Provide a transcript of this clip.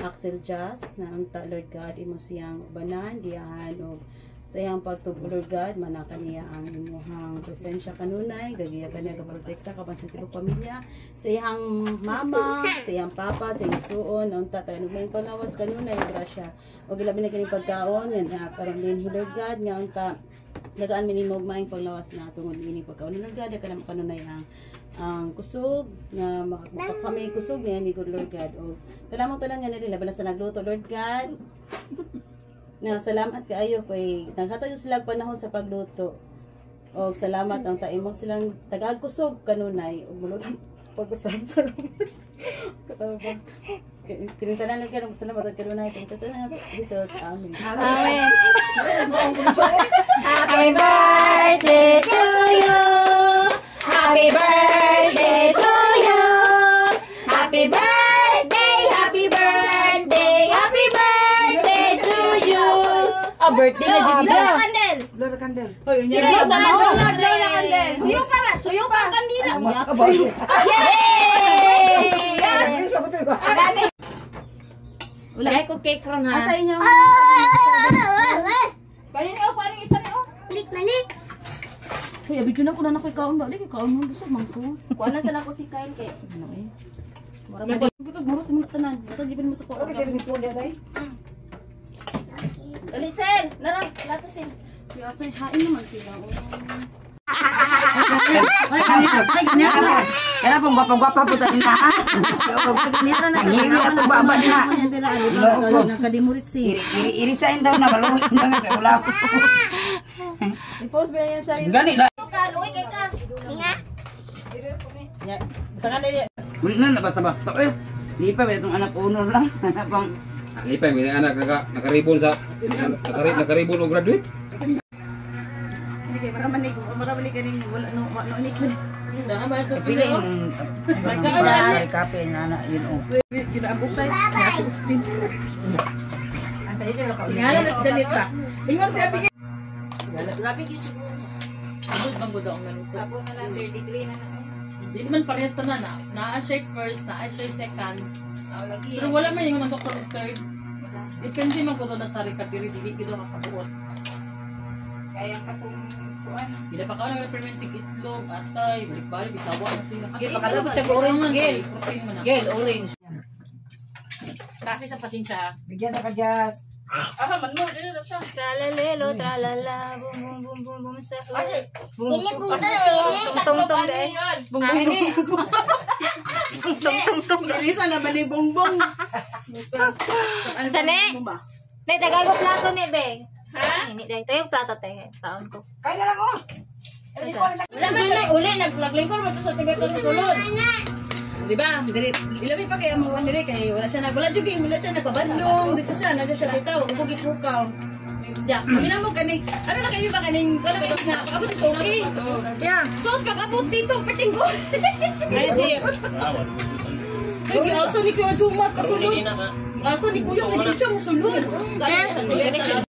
Axel Just na unta Lord God imo siyang banan diyahan og sa iyang pagtubo Lord God manakan niya ang imuhang presensya kanunay gagiya kaniya ka protekta ka sa tibok pamilya sa iyang mama sa iyang papa sa iyang suon unta tayo may panglawas kanunay grasya og ilabi na kini pagkaon nga karon din Lord God nga unta dagaan minimog maing panglawas na tungod ini pagkaon Lord God ka na kanunay ang kusog nga kami kusog nga ni good Lord God o kalamang tanan nga nila bala sa nagluto Lord God nga salamat kaayo kay naghatag sila panahon sa pagluto o salamat ang taimong silang tagag kusog kanunay ug mulutang pag-usab sa katawa ba tinitanan lang karon salamat ang kanunay sa kasanan nga Jesus amen amen. Happy birthday to you. Happy birthday to you. Happy birthday, happy birthday, happy birthday to you. Oh, birthday na jud blow the candle. Blow the candle. Hoy, unya na sa blow the candle. Suyo pa ba? Suyo pa ang kandila. Yay! Agani. Wala ko cake ron ha. Asa inyo? Kaya niyo pa ning isa niyo. Click man ni. Hoy abidyo na ko na nakoy kaon dali kay kaon mo busog man ko Kuanan sa nako si Kain kay. ano eh mura mo bigag mura mo tanan ato gibin mo sa ko Okay, 74 day. Dali sir, narang lato sir. kaya say hain naman sila Kaya pong gwapa-gwapa po tayo na. Nangiwi na ito baba na. nakadimurit si Irisain daw na maluhin na nga wala po. I-post ba yan sa Gani lang. Luoy kay ka. Nga. tangan dili Muli na basta-basta eh. Di pa itong anak uno lang. Pang Lipay, may anak nakaribon sa nakaribon o graduate. hindi kay mara man ni ganing wala no ni kun pili yung kape na na yun o. ginaabot tayo nasa ustin Asa ito yung kaulit. ngala na dalit pa ingon siya bigay Grabe gyud siguro. Abot bang gud ang naluto. Abot na lang 30 degree na. Di naman parehas tanan na. Naa siya first, naa siya second. Lagi. Pero wala man yung nandok karong third. Depende man gud na sa recovery dili gid makabuot. Kaya katong kuan. Hindi pa ka nang fermenting itlog, atay, balik-balik bitawa na sila. Gil, pakalabot siya orange, Gil. Protein man. Gel, orange. Kasi sa pasensya ha. Bigyan na ka, Jazz. Ah, man mo dili ra sa. Tralalelo, tralala, bum bum bum bum bum sa Ay, Dili bum tung tung dai. Bung bung. Isa na ba ni bongbong Sane? Dai tagago plato ni Beng. Ha? Ini dai tayo plato tay kaon ko. Kaya na lang o. Wala man na uli naglingkod mo to sa tigat sa sulod. di ba dili ilabi pa kay mo dili kay wala siya wala jud wala siya nagpabandong dito siya na siya bitaw ug gipukaw ya kami na mo kani ano na kayo ba kaning wala ba nga abot ito okay yeah sos kag abot dito pating ko Ay di. Lagi also ni Kuya Jumar kasulod. Also ni Kuya hindi siya musulod.